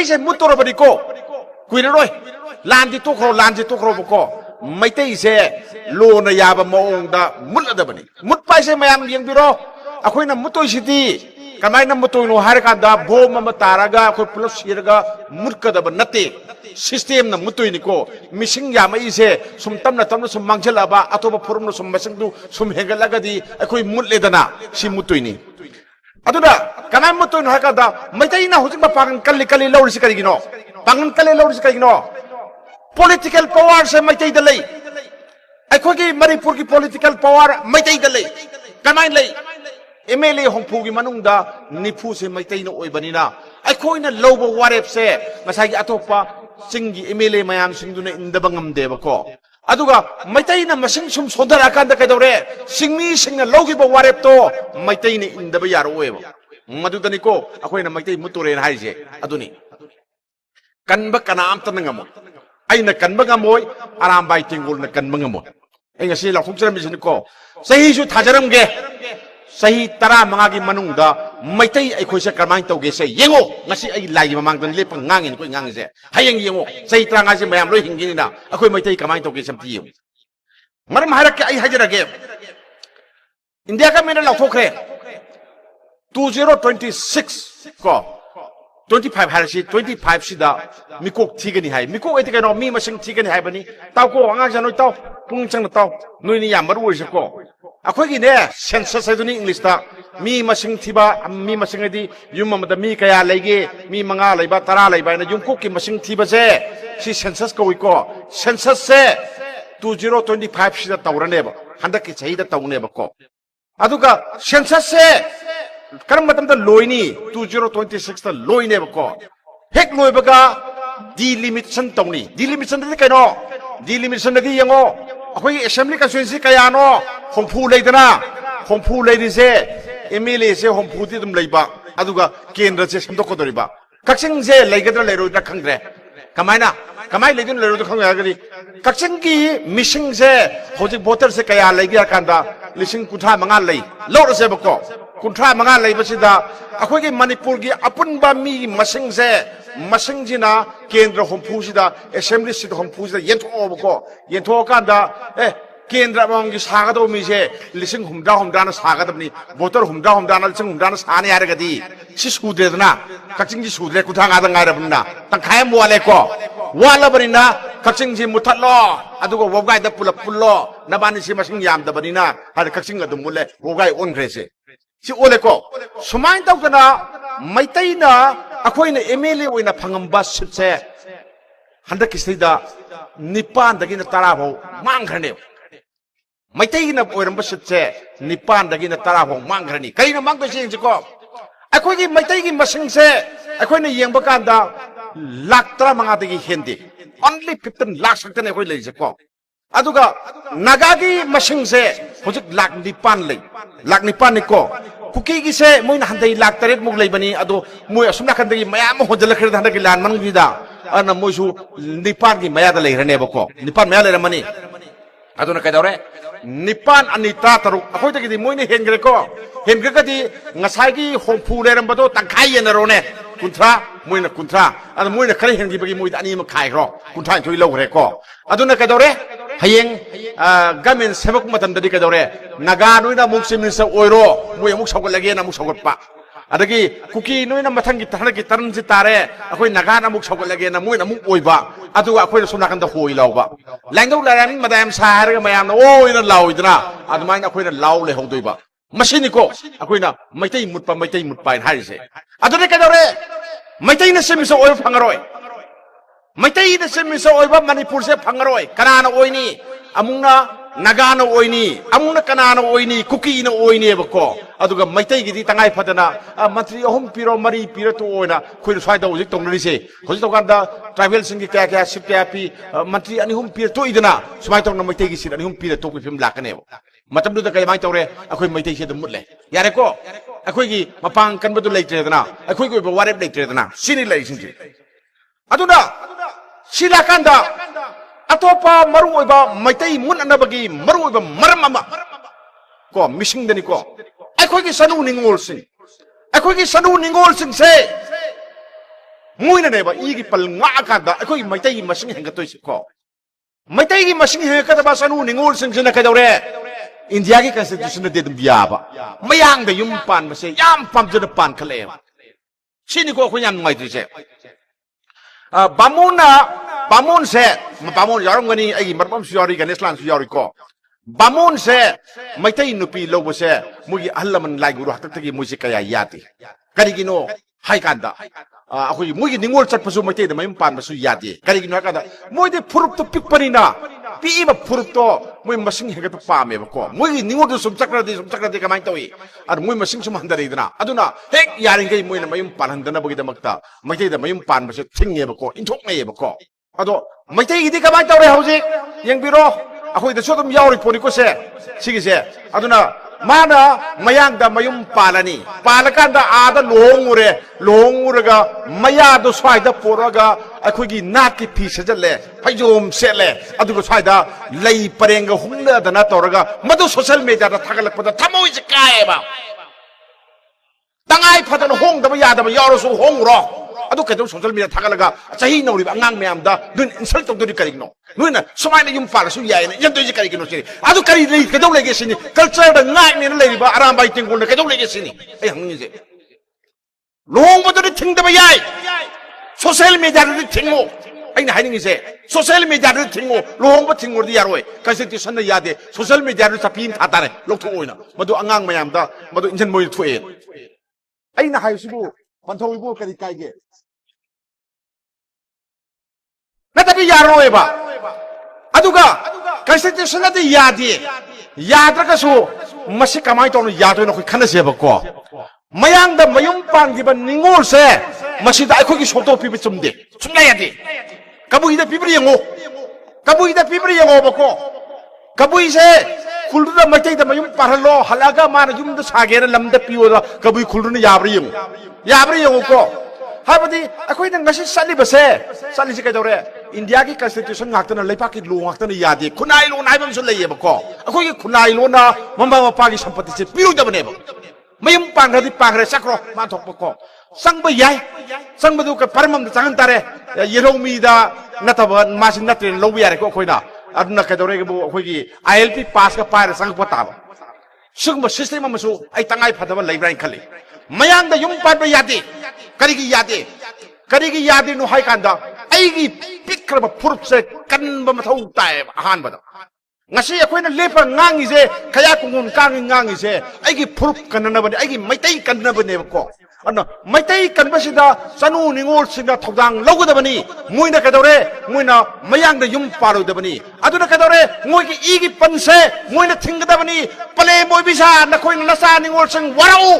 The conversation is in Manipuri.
se mutorabani ko kuiraroi landi to khro ko maitai se lo na yaba maong da muladabani mut pai se mayam yang biro akoina mutoi siti kamai na mutoi no har ka da bom ma taraga ko plus sirga mutkadaba nate system na mutoi ni ko missing ya mai se sum tamna sum mangjala ba atoba forum no sum masing du sum hegalaga di akoi mutledana si mutoi ni aduna kanai mutoi no haka da maitai na hujing ba pangan kali lawri si karigino pangan kali lawri si karigino political power se maitai da lei akoi ki manipur ki political power maitai da lei kanai lei MLA hongpu gi manungda nipu se maitai no oibanina akoi na lobo warep se masagi atopa singi MLA mayam singduna indabangam deba ko aduga maitai na masing sum sodara kan da kaidore singmi singna logi ba warep to maitai ni indaba yaro oeba madudani ko akoi na maitai muture na haije aduni kanba kanam tanangamo aina kanba ngamoy aram bai tingul na kanba ngamo ai ngasi la khukjara mi ko sahi su thajaram ge sahi tara mangagi manungda maitai ai khoise karmai tauge se yengo ngasi ai lai mamang dan lepang ngangin ko ngang se hayang yengo sahi tara ngasi mayam loi hingini na akoi maitai kamai tauge samti yem maram harak ai hajara ge india ka mena lathokre 2026 ko 25 harasi 25 sida mikok thigani hai mikok ete kano mi masing thigani hai bani taw ko anga janoi taw pung chang na taw noi ni yam maru oi ko akhoi gi ne census aduni english ta mi masing thiba mi masing adi yum amada mi kaya leige mi manga leiba tara leiba na yum kok ki masing thiba se si census ko ko census se 2025 sida tawrane ba handak ki chahi da tawne ba ko aduga census se karam matam da loini 2026 ta loine ba ko hek loi baga delimitation tawni delimitation da kaino delimitation da gi yango akhoi assembly constituency kaya no hongphu leidana hongphu leidise MLA se hongphu ti dum leiba aduga kendra se samdok kodoriba kakching se leigadra leiro da khangre kamai leidun leiro da khangya gari kakching ki missing se hojik voter se kaya leigya kanda lising kuntha manga lei lor se bako kuntha manga lei basida akhoi ki manipur gi apunba mi masing se masing jina kendra hongphu sida assembly sida hongphu sida yentho bako yentho kanda kendra banggi sagado mi se lising humda na sagadabni voter humda na lising humda na sane yaragadi si sudredna kakching ji sudre kutha ngada ngairabna tangkhai mwale ko wala barina kakching ji muthatlo adugo wogai da pullo nabani si masing yam da barina har kakching adu mule wogai ongrese si ole ko sumain tawkana maitai na akhoi na MLA oina phangamba sitse handak kisida nipan dagina tarabo mangkhane maitai na oiramba sitse nipan dagina tarabo mangkhani kaina mangdo sing ko akhoi gi maitai gi masing se akhoi na yengba kanda lakh tara manga dagi hendi only 15 lakh saktane akhoi leise ko aduga nagagi masing se hojik lakh nipan ni ko kuki gi se moina handai lakh taret muk leibani ado moi asumna khandagi mayam hodala khir handagi lan mang bida ana moisu nipan gi maya da leirane bako nipan maya leiramani aduna kaidore nipan anita taru akhoi tagi di moine hengre ko hengre ka di ngasai gi hongphu leirambado tangkhai yenarone kuntra moina kuntra ana moina khare hengi bagi moida ani ma khai ro kuntra thoi logre ko aduna kaidore hayeng gamen sebak matam dadi kaidore naga noina muksim ni sa oiro moi amuk sagot lage na amuk sagot pa adagi kuki noina mathang gi targi taran ji tare akoi naga na amuk sagot lage na moina amuk oiba aduga akoi sumna kan da hoi lawba langdau larani madam sahar ga mayam na oina lawidna adumain akoi na law le hodoiba machine ko akoi na maitai mutpa harise adune kaidore maitai na semisa oil phangaroi maitai na semisa oiba manipur se phangaroi kanana oini amungna nagana oini amungna kanana oini kuki na oini bako aduga maitai gi tangai phadana mantri ahum piro mari piro to oina khoi swai da ujik tongri se hojik to kanda travel singi kya sip kya pi mantri ani hum piro to idana swai tong na maitai gi sin ani hum piro to ku film lakane matam du da kai mai tawre akhoi maitai se dum mutle yare ko akhoi gi mapang kan badu leitre dana akhoi ko warep leitre dana sini lai sin ji aduna sila kanda atopa maru oiba maitai mun anabagi maru oiba marmama ko missing dani ko akhoi gi sanu ningol sing se ꯃꯣꯏꯅꯅꯦꯕ ꯏꯒꯤ ꯄꯜ ꯉꯥꯛꯑꯀꯥꯟꯗ ꯑꯩꯈꯣꯏꯒꯤ ꯃꯩꯇꯩꯒꯤ ꯃꯁꯤꯡ ꯍꯦꯟꯒꯠꯇꯣꯏꯁꯤꯀꯣ ꯃꯩꯇꯩꯒꯤ ꯃꯁꯤꯡ ꯍꯦꯟꯒꯠꯀꯗꯕ ꯆꯅꯨ ꯅꯤꯉꯣꯜꯁꯤꯡꯁꯤꯅ ꯀꯩꯗꯧꯔꯦ ꯏꯟꯗꯤꯌꯥꯒꯤ ꯀꯟꯁꯇꯤꯇ꯭ꯌꯨꯁꯟꯗꯗꯤ ꯑꯗꯨꯝ ꯌꯥꯕ ꯃꯌꯥꯡꯗ ꯌꯨꯝ ꯄꯥꯟꯕꯁꯦ ꯌꯥꯝ ꯄꯥꯝꯖꯅ ꯄꯥꯟꯈꯠꯂꯛꯑꯦꯕ ꯁꯤꯅꯤꯀꯣ ꯑꯩꯈꯣꯏ ꯌꯥꯝ ꯅꯨꯡꯉꯥꯏꯇ꯭ꯔꯤꯁꯦ ꯕꯥꯃꯣꯟꯁꯦ ꯕꯥꯃꯣꯟ ꯌꯥꯎꯔꯝꯒꯅꯤ ꯑꯩꯒꯤ ꯃꯔꯨꯞ ꯑꯃꯁꯨ ꯌꯥꯎꯔꯤ ꯒꯅꯦꯁ ꯂꯥꯟꯁꯨ ꯌꯥꯎꯔꯤꯀꯣ ꯕꯥꯃꯣꯟꯁꯦ ꯃꯩꯇꯩ ꯅꯨꯄꯤ ꯂꯧꯕꯁꯦ ꯃꯣꯏꯒꯤ ꯑꯍꯜ ꯂꯃꯟ ꯂꯥꯏꯒꯨꯔꯨ ꯍꯥꯛꯇꯛꯇꯒꯤ ꯃꯣꯏꯁꯦ ꯀꯌꯥ ꯌꯥꯗꯦ ꯀꯔꯤꯒꯤꯅꯣ ꯍꯥꯏ ꯀꯥꯟꯗ ꯑꯩꯈꯣꯏꯒꯤ ꯃꯣꯏꯒꯤ ꯅꯤꯉꯣꯜ ꯆꯠꯄꯁꯨ ꯃꯩꯇꯩꯗ ꯃꯌꯨꯝ ꯄꯥꯟꯕꯁꯨ ꯌꯥꯗꯦ ꯀꯔꯤꯒꯤꯅꯣ ꯍꯥꯏ ꯀꯥꯟꯗ ꯃꯣꯏꯗꯤ ꯐꯨꯔꯨꯞꯇꯣ ꯄꯤꯛꯄꯅꯤꯅ ꯄꯤꯛꯏꯕ ꯐꯨꯔꯨꯞꯇꯣ ꯃꯣꯏ ꯃꯁꯤꯡ ꯍꯦꯟꯒꯠꯄ ꯄꯥꯝꯃꯦꯕꯀꯣ ꯃꯣꯏꯒꯤ ꯅꯤꯉꯣꯜꯗꯨ ꯁꯨꯝ ꯆꯠꯈ꯭ꯔꯗꯤ ꯀꯃꯥꯏꯅ ꯇꯧꯏ ꯑꯗꯨ ꯃꯣꯏ ꯃꯁꯤꯡ ꯁꯨꯝ ꯍꯟꯊꯔꯛꯏꯗꯅ ꯑꯗꯨꯅ ꯍꯦꯛ ꯌꯥꯔꯤꯈꯩ ꯃꯣꯏꯅ ꯃꯌꯨꯝ ꯄꯥꯟꯍꯟꯗꯅꯕꯒꯤꯗꯃꯛꯇ ꯃꯩꯇꯩꯗ ꯃꯌꯨꯝ ꯄꯥꯟꯕꯁꯦ ꯊꯤꯡꯉꯦꯕꯀꯣ ꯏꯟꯊꯣꯛꯅꯩꯌꯦꯕꯀꯣ ꯑꯗꯣ ꯃꯩꯇꯩꯒꯤꯗꯤ ꯀꯃꯥꯏꯅ ꯇꯧꯔꯦ ꯍꯧꯖꯤꯛ ꯌꯦꯡꯕꯤꯔꯣ ꯑꯩꯈꯣꯏꯗꯁꯨ ꯑꯗꯨꯝ ꯌꯥꯎꯔꯤ ꯄꯣꯠꯅꯤꯀꯣꯁꯦ ꯁꯤꯒꯤꯁꯦ ꯑꯗꯨꯅ ꯃꯥꯅ ꯃꯌꯥꯡꯗ ꯃꯌꯨꯝ ꯄꯥꯜꯂꯅꯤ ꯄꯥꯜꯂꯀꯥꯟꯗ ꯑꯥꯗ ꯂꯨꯍꯣꯡꯉꯨꯔꯒ ꯃꯌꯥꯗꯣ ꯁ꯭ꯋꯥꯏꯗ ꯄꯣꯔꯛꯑꯒ ꯑꯩꯈꯣꯏꯒꯤ ꯅꯥꯠꯀꯤ ꯐꯤ ꯁꯦꯠꯆꯜꯂꯦ ꯐꯩꯖꯣꯝ ꯁꯦꯠꯂꯦ ꯑꯗꯨꯒ ꯁ꯭ꯋꯥꯏꯗ ꯂꯩ ꯄꯔꯦꯡꯒ ꯍꯨꯝꯅꯗꯅ ꯇꯧꯔꯒ ꯃꯗꯨ ꯁꯣꯁꯤꯌꯦꯜ ꯃꯦꯗꯤꯌꯥꯗ ꯊꯥꯒꯠꯂꯛꯄꯗ ꯊꯃꯣꯏꯁꯦ ꯀꯥꯏꯌꯦꯕ ꯇꯉꯥꯏ ꯐꯗꯅ ꯍꯣꯡꯗꯕ ꯌꯥꯗꯕ ꯌꯥꯎꯔꯁꯨ ꯍꯣꯡꯉꯨꯔꯣ ꯑꯗꯨ ꯀꯩꯗꯧ ꯁꯣꯁꯤꯌꯦꯜ ꯃꯦꯗꯤꯌꯥ ꯊꯥꯒꯠꯂꯒ ꯆꯍꯤ ꯅꯧꯔꯤꯕ ꯑꯉꯥꯡ ꯃꯌꯥꯝꯗ ꯅꯣꯏꯅ ꯏꯟꯁꯜ ꯇꯧꯗꯣꯏꯅꯤ ꯀꯔꯤꯒꯤꯅꯣ ꯅꯣꯏꯅ ꯁꯨꯃꯥꯏꯅ ꯌꯨꯝ ꯄꯥꯜꯂꯁꯨ ꯌꯥꯏꯅ ꯏꯟꯖꯟꯗꯣꯏꯁꯦ ꯀꯔꯤꯒꯤꯅꯣ ꯁꯤꯅꯤ ꯑꯗꯨ ꯀꯩꯗꯧ ꯂꯩꯒꯦ ꯁꯤꯅꯤ ꯀꯜꯆꯔꯗ ꯉꯥꯛꯅꯦꯅ ꯂꯩꯔꯤꯕ ꯑꯔꯥꯝꯕꯥꯏ ꯇꯦꯡꯒꯣꯜꯗ ꯀꯩꯗꯧ ꯂꯩꯒꯦ ꯁꯤꯅꯤ ꯑꯩ ꯍꯪꯅꯤꯡꯉꯤꯁꯦ ꯂꯨꯍꯣꯡꯕꯗꯨꯗꯤ ꯊꯤꯡꯗꯕ ꯌꯥꯏ ꯁꯣꯁꯤꯌꯦꯜ ꯃꯦꯗꯤꯌꯥꯗꯗꯤ ꯊꯤꯡꯉꯨ ꯑꯩꯅ ꯍꯥꯏꯅꯤꯡꯉꯤꯁꯦ ꯁꯣꯁꯤꯌꯦꯜ ꯃꯦꯗꯤꯌꯥꯗꯗꯤ ꯊꯤꯡꯉꯨ ꯂꯨꯍꯣꯡꯕ ꯊꯤꯡꯉꯨꯔꯗꯤ ꯌꯥꯔꯣꯏ ꯀꯟꯁꯇꯤꯇ꯭ꯌꯨꯁꯟꯗ ꯌꯥꯗꯦ ꯁꯣꯁꯤꯌꯦꯜ ꯃꯦꯗꯤꯌꯥꯗ ꯆꯞꯄꯤ ꯑꯃ ꯊꯥ ꯇꯥꯔꯦ ꯂꯧꯊꯣꯛꯑꯣꯏꯅ ꯃꯗꯨ ꯑꯉꯥꯡ ꯃꯌꯥꯝꯗ ꯃꯗꯨ ꯏꯟꯖꯟ ꯃꯣꯏ ꯊꯣꯛꯑꯦ ꯑꯩꯅ ꯍꯥꯏꯕꯁꯤꯕꯨ ꯄꯟꯊꯧ ꯏꯕꯣ ꯀꯔꯤ ꯀꯥꯏꯒꯦ ꯅꯠꯇꯗꯤ ꯌꯥꯔꯣꯏꯕ ꯑꯗꯨꯒ ꯀꯟꯁꯇꯤꯇ꯭ꯌꯨꯁꯟꯗꯗꯤ ꯌꯥꯗꯦ ꯌꯥꯗ꯭ꯔꯒꯁꯨ ꯃꯁꯤ ꯀꯃꯥꯏꯅ ꯇꯧꯅ ꯌꯥꯗꯣꯏꯅꯣ ꯑꯩꯈꯣꯏ ꯈꯟꯅꯁꯦꯕꯀꯣ ꯃꯌꯥꯡꯗ ꯃꯌꯨꯝ ꯄꯥꯟꯈꯤꯕ ꯅꯤꯉꯣꯜꯁꯦ ꯃꯁꯤꯗ ꯑꯩꯈꯣꯏꯒꯤ ꯁꯣꯇꯣ ꯄꯤꯕ ꯆꯨꯝꯗꯦ ꯁꯨꯡꯌꯥ ꯌꯥꯗꯦ ꯀꯕꯨꯏꯗ ꯄꯤꯕ꯭ꯔꯥ ꯌꯦꯡꯉꯣ ꯀꯕꯨꯏꯗ ꯄꯤꯕ꯭ꯔꯥ ꯌꯦꯡꯉꯣꯕꯀꯣ ꯀꯕꯨꯏꯁꯦ ꯈꯨꯜꯗꯨꯗ ꯃꯩꯇꯩꯗ ꯃꯌꯨꯝ ꯄꯥꯜꯍꯜꯂꯣ ꯍꯜꯂꯛꯑꯒ ꯃꯥꯅ ꯌꯨꯝꯗ ꯁꯥꯒꯦꯅ ꯂꯝꯗ ꯄꯤꯌꯣꯗ ꯀꯕꯨꯏ ꯈꯨꯜꯗꯨꯅ ꯌꯥꯕ꯭ꯔꯥ ꯌꯦꯡꯉꯨꯀꯣ ꯍꯥꯏꯕꯗꯤ ꯑꯩꯈꯣꯏꯅ ꯉꯁꯤ ꯆꯠꯂꯤꯁꯦ ꯀꯩꯗꯧꯔꯦ ꯏꯟꯗꯤꯌꯥꯒꯤ ꯀꯟꯁꯇꯤꯇ꯭ꯌꯨꯁꯟ ꯉꯥꯛꯇꯅ ꯂꯩꯄꯥꯛꯀꯤ ꯂꯣ ꯉꯥꯛꯇꯅ ꯌꯥꯗꯦ ꯈꯨꯟꯅꯥꯏ ꯂꯣꯟ ꯍꯥꯏꯕ ꯑꯃꯁꯨ ꯂꯩꯌꯦꯕꯀꯣ ꯑꯩꯈꯣꯏꯒꯤ ꯈꯨꯟꯅꯥꯏ ꯂꯣꯟꯅ ꯃꯃꯥ ꯃꯄꯥꯒꯤ ꯁꯝꯄꯇꯤꯁꯦ ꯄꯤꯔꯣꯏꯗꯕꯅꯦꯕ ꯃꯌꯨꯝ ꯄꯥꯟꯈ꯭ꯔꯗꯤ ꯄꯥꯟꯈ꯭ꯔꯦ ꯆꯠꯈ꯭ꯔꯣ ꯃꯥ ꯊꯣꯛꯄꯀꯣ ꯆꯪꯕ ꯌꯥꯏ ꯆꯪꯕꯗꯨ ꯄꯔꯃꯝꯗ ꯆꯪꯍꯟ ꯇꯥꯔꯦ ꯌꯦꯜꯍꯧꯃꯤꯗ ꯅꯠꯇꯕ ꯃꯥꯁꯤ ꯅꯠꯇ꯭ꯔꯦꯅ ꯂꯧꯕ ꯌꯥꯔꯦꯀꯣ ꯑꯩꯈꯣꯏꯅ ꯑꯗꯨꯅ ꯀꯩꯗꯧꯔꯦꯕꯨ ꯑꯩꯈꯣꯏꯒꯤ ILP ꯄꯥꯁꯀ ꯄꯥꯏꯔ ꯆꯪꯉꯛꯄ ꯇꯥꯕ ꯁꯤꯒꯨꯝꯕ ꯁꯤꯁꯇꯦꯝ ꯑꯃꯁꯨ ꯑꯩ ꯇꯉꯥꯏ ꯐꯗꯕ ꯂꯩꯕ꯭ꯔꯥ ꯍꯥꯏꯅ ꯈꯜꯂꯤ ꯃꯌꯥꯡꯗ ꯌꯨꯝ ꯄꯥꯟꯕ ꯌꯥꯗꯦ ꯀꯔꯤꯒꯤ ꯌꯥꯗꯦꯅꯣ ꯍꯥꯏ ꯀꯥꯟꯗ ꯑꯩꯒꯤ ꯄꯤꯛꯈ꯭ꯔꯕ ꯐꯨꯔꯨꯞꯁꯦ ꯀꯟꯕ ꯃꯊꯧ ꯇꯥꯏꯌꯦꯕ ꯑꯍꯥꯟꯕꯗ ꯉꯁꯤ ꯑꯩꯈꯣꯏꯅ ꯂꯦꯞꯄ ꯉꯥꯡꯉꯤꯁꯦ ꯀꯌꯥ ꯀꯨꯡꯒꯣꯟ ꯉꯥꯡꯉꯤꯁꯦ ꯑꯩꯒꯤ ꯐꯨꯔꯨꯞ ꯀꯟꯅꯅꯕꯅꯦ ꯑꯩꯒꯤ ꯃꯩꯇꯩ ꯀꯟꯅꯕꯅꯦꯕꯀꯣ ꯑꯗꯨꯅ ꯃꯩꯇꯩ ꯀꯟꯕꯁꯤꯗ ꯆꯅꯨ ꯅꯤꯉꯣꯜꯁꯤꯡꯅ ꯊꯧꯗꯥꯡ ꯂꯧꯒꯗꯕꯅꯤ ꯃꯣꯏꯅ ꯀꯩꯗꯧꯔꯦ ꯃꯣꯏꯅ ꯃꯌꯥꯡꯗ ꯌꯨꯝ ꯄꯥꯜꯂꯣꯏꯗꯕꯅꯤ ꯑꯗꯨꯅ ꯀꯩꯗꯧꯔꯦ ꯃꯣꯏꯒꯤ ꯏꯒꯤ ꯄꯟꯁꯦ ꯃꯣꯏꯅ ꯊꯤꯡꯒꯗꯕꯅꯤ ꯄꯂꯦꯝ ꯑꯣꯏꯕꯤꯁꯥ ꯅꯈꯣꯏꯅ ꯅꯆꯥ ꯅꯤꯉꯣꯜꯁꯤꯡ ꯋꯥꯔꯛꯎ